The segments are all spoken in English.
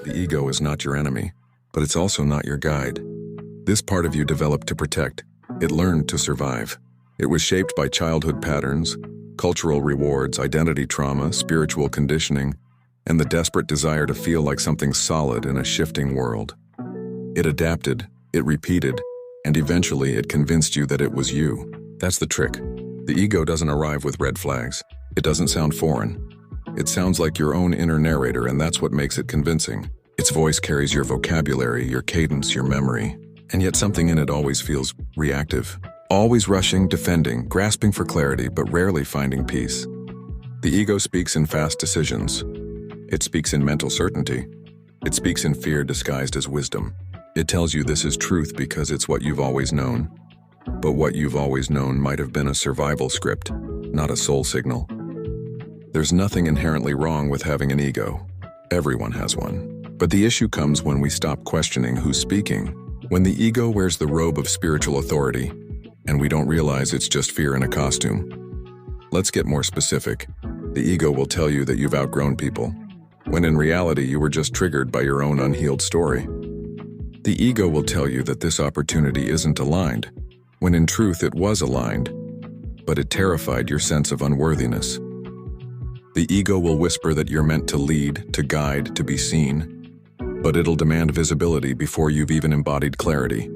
The ego is not your enemy, but it's also not your guide. This part of you developed to protect. It learned to survive. It was shaped by childhood patterns, cultural rewards, identity trauma, spiritual conditioning, and the desperate desire to feel like something solid in a shifting world. It adapted, it repeated, and eventually it convinced you that it was you. That's the trick. The ego doesn't arrive with red flags. It doesn't sound foreign. It sounds like your own inner narrator, and that's what makes it convincing. Its voice carries your vocabulary, your cadence, your memory, and yet something in it always feels reactive. Always rushing, defending, grasping for clarity, but rarely finding peace. The ego speaks in fast decisions. It speaks in mental certainty. It speaks in fear disguised as wisdom. It tells you this is truth because it's what you've always known. But what you've always known might have been a survival script, not a soul signal. There's nothing inherently wrong with having an ego. Everyone has one. But the issue comes when we stop questioning who's speaking. When the ego wears the robe of spiritual authority, and we don't realize it's just fear in a costume. Let's get more specific. The ego will tell you that you've outgrown people, when in reality you were just triggered by your own unhealed story. The ego will tell you that this opportunity isn't aligned, when in truth it was aligned, but it terrified your sense of unworthiness. The ego will whisper that you're meant to lead, to guide, to be seen, but it'll demand visibility before you've even embodied clarity.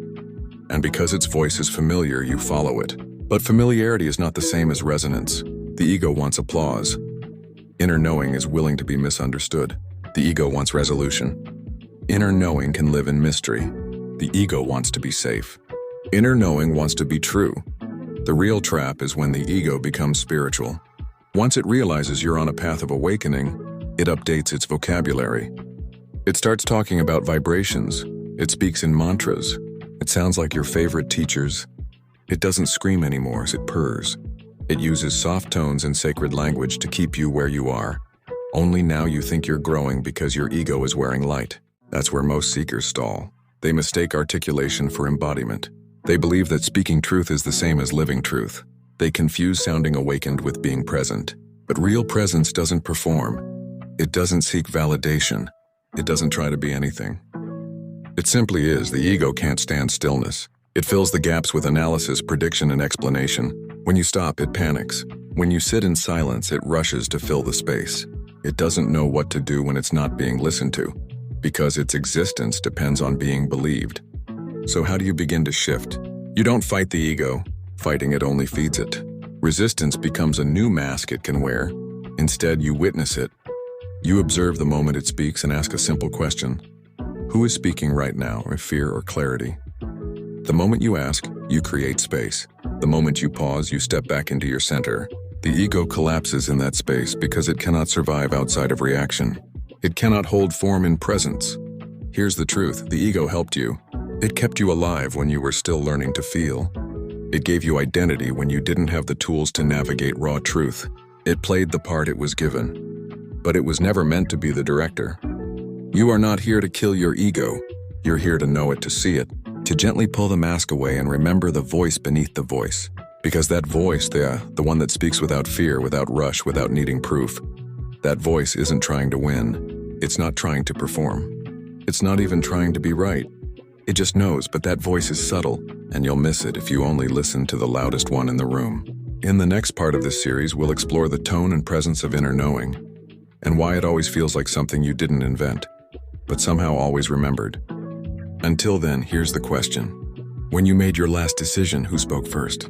And because its voice is familiar, you follow it. But familiarity is not the same as resonance. The ego wants applause. Inner knowing is willing to be misunderstood. The ego wants resolution. Inner knowing can live in mystery. The ego wants to be safe. Inner knowing wants to be true. The real trap is when the ego becomes spiritual. Once it realizes you're on a path of awakening, it updates its vocabulary. It starts talking about vibrations. It speaks in mantras. It sounds like your favorite teachers. It doesn't scream anymore, it purrs. It uses soft tones and sacred language to keep you where you are. Only now you think you're growing because your ego is wearing light. That's where most seekers stall. They mistake articulation for embodiment. They believe that speaking truth is the same as living truth. They confuse sounding awakened with being present. But real presence doesn't perform. It doesn't seek validation. It doesn't try to be anything. It simply is. The ego can't stand stillness. It fills the gaps with analysis, prediction, and explanation. When you stop, it panics. When you sit in silence, it rushes to fill the space. It doesn't know what to do when it's not being listened to, because its existence depends on being believed. So how do you begin to shift? You don't fight the ego. Fighting it only feeds it. Resistance becomes a new mask it can wear. Instead, you witness it. You observe the moment it speaks and ask a simple question. Who is speaking right now, or fear or clarity? The moment you ask, you create space. The moment you pause, you step back into your center. The ego collapses in that space because it cannot survive outside of reaction. It cannot hold form in presence. Here's the truth, the ego helped you. It kept you alive when you were still learning to feel. It gave you identity when you didn't have the tools to navigate raw truth. It played the part it was given. But it was never meant to be the director. You are not here to kill your ego. You're here to know it, to see it, to gently pull the mask away and remember the voice beneath the voice. Because that voice, the one that speaks without fear, without rush, without needing proof, that voice isn't trying to win. It's not trying to perform. It's not even trying to be right. It just knows, but that voice is subtle, and you'll miss it if you only listen to the loudest one in the room. In the next part of this series, we'll explore the tone and presence of inner knowing, and why it always feels like something you didn't invent, but somehow always remembered. Until then, here's the question. When you made your last decision, who spoke first?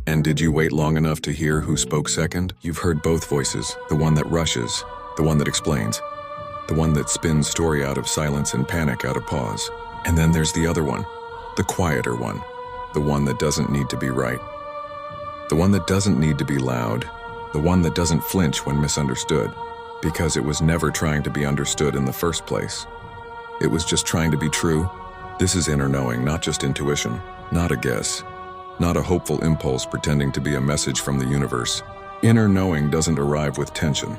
And did you wait long enough to hear who spoke second? You've heard both voices, the one that rushes, the one that explains, the one that spins story out of silence and panic out of pause. And then there's the other one, the quieter one, the one that doesn't need to be right, the one that doesn't need to be loud, the one that doesn't flinch when misunderstood, because it was never trying to be understood in the first place. It was just trying to be true. This is inner knowing, not just intuition, not a guess, not a hopeful impulse pretending to be a message from the universe. Inner knowing doesn't arrive with tension.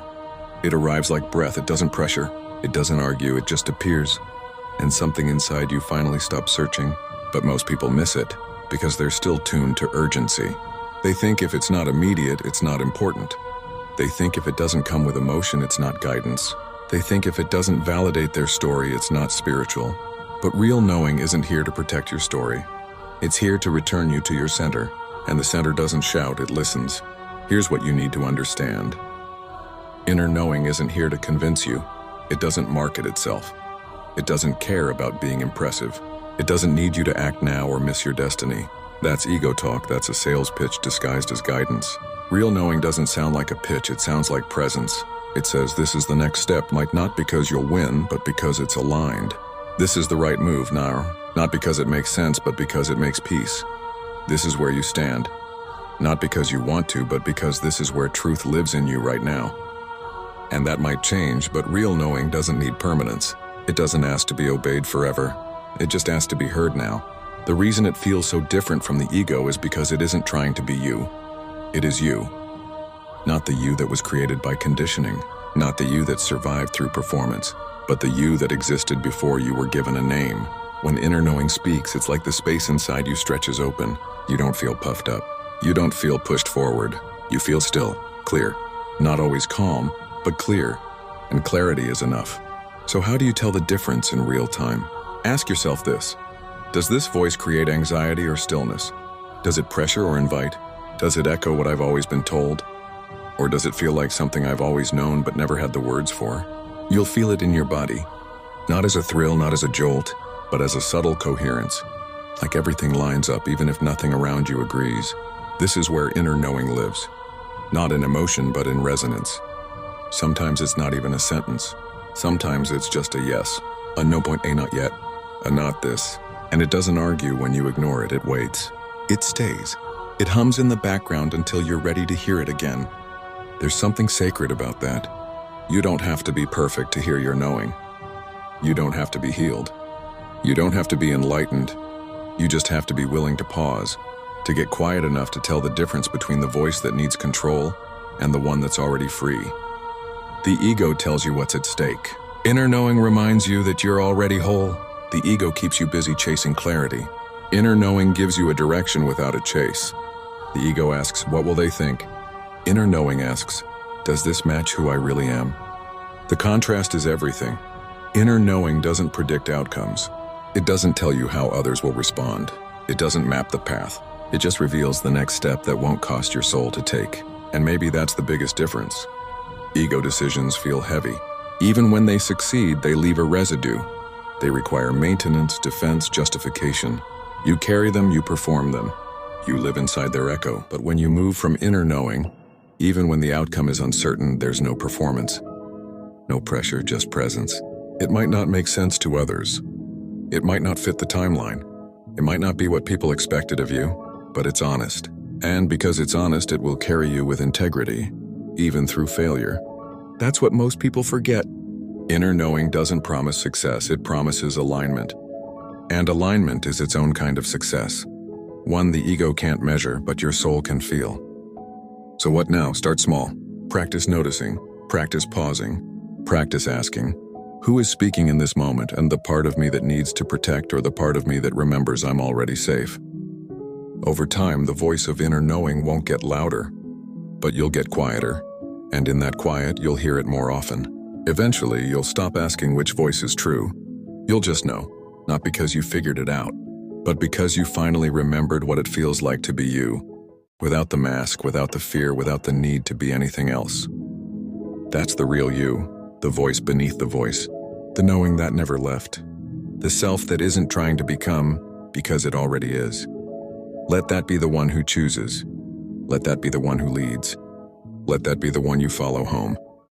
It arrives like breath. It doesn't pressure, it doesn't argue, it just appears. And something inside you finally stops searching. But most people miss it because they're still tuned to urgency. They think if it's not immediate, it's not important. They think if it doesn't come with emotion, it's not guidance. They think if it doesn't validate their story, it's not spiritual. But real knowing isn't here to protect your story. It's here to return you to your center. And the center doesn't shout, it listens. Here's what you need to understand. Inner knowing isn't here to convince you. It doesn't market itself. It doesn't care about being impressive. It doesn't need you to act now or miss your destiny. That's ego talk. That's a sales pitch disguised as guidance. Real knowing doesn't sound like a pitch. It sounds like presence. It says this is the next step, might not because you'll win, but because it's aligned. This is the right move now, not because it makes sense, but because it makes peace. This is where you stand. Not because you want to, but because this is where truth lives in you right now. And that might change, but real knowing doesn't need permanence. It doesn't ask to be obeyed forever. It just asks to be heard now. The reason it feels so different from the ego is because it isn't trying to be you. It is you. Not the you that was created by conditioning, not the you that survived through performance, but the you that existed before you were given a name. When inner knowing speaks, it's like the space inside you stretches open. You don't feel puffed up. You don't feel pushed forward. You feel still, clear. Not always calm, but clear. And clarity is enough. So how do you tell the difference in real time? Ask yourself this. Does this voice create anxiety or stillness? Does it pressure or invite? Does it echo what I've always been told? Or does it feel like something I've always known but never had the words for? You'll feel it in your body. Not as a thrill, not as a jolt, but as a subtle coherence. Like everything lines up even if nothing around you agrees. This is where inner knowing lives. Not in emotion, but in resonance. Sometimes it's not even a sentence. Sometimes it's just a yes, a no point, a not yet, a not this. And it doesn't argue when you ignore it, it waits. It stays. It hums in the background until you're ready to hear it again. There's something sacred about that. You don't have to be perfect to hear your knowing. You don't have to be healed. You don't have to be enlightened. You just have to be willing to pause, to get quiet enough to tell the difference between the voice that needs control and the one that's already free. The ego tells you what's at stake. Inner knowing reminds you that you're already whole. The ego keeps you busy chasing clarity. Inner knowing gives you a direction without a chase. The ego asks, what will they think? Inner knowing asks, does this match who I really am? The contrast is everything. Inner knowing doesn't predict outcomes. It doesn't tell you how others will respond. It doesn't map the path. It just reveals the next step that won't cost your soul to take. And maybe that's the biggest difference. Ego decisions feel heavy. Even when they succeed, they leave a residue. They require maintenance, defense, justification. You carry them, you perform them. You live inside their echo. But when you move from inner knowing, even when the outcome is uncertain, there's no performance. No pressure, just presence. It might not make sense to others. It might not fit the timeline. It might not be what people expected of you, but it's honest. And because it's honest, it will carry you with integrity, even through failure. That's what most people forget. Inner knowing doesn't promise success, it promises alignment. And alignment is its own kind of success. One the ego can't measure, but your soul can feel. So what now? Start small. Practice noticing. Practice pausing. Practice asking, who is speaking in this moment, and the part of me that needs to protect or the part of me that remembers I'm already safe? Over time, the voice of inner knowing won't get louder, but you'll get quieter. And in that quiet, you'll hear it more often. Eventually, you'll stop asking which voice is true. You'll just know, not because you figured it out, but because you finally remembered what it feels like to be you, without the mask, without the fear, without the need to be anything else. That's the real you, the voice beneath the voice, the knowing that never left, the self that isn't trying to become because it already is. Let that be the one who chooses. Let that be the one who leads. Let that be the one you follow home.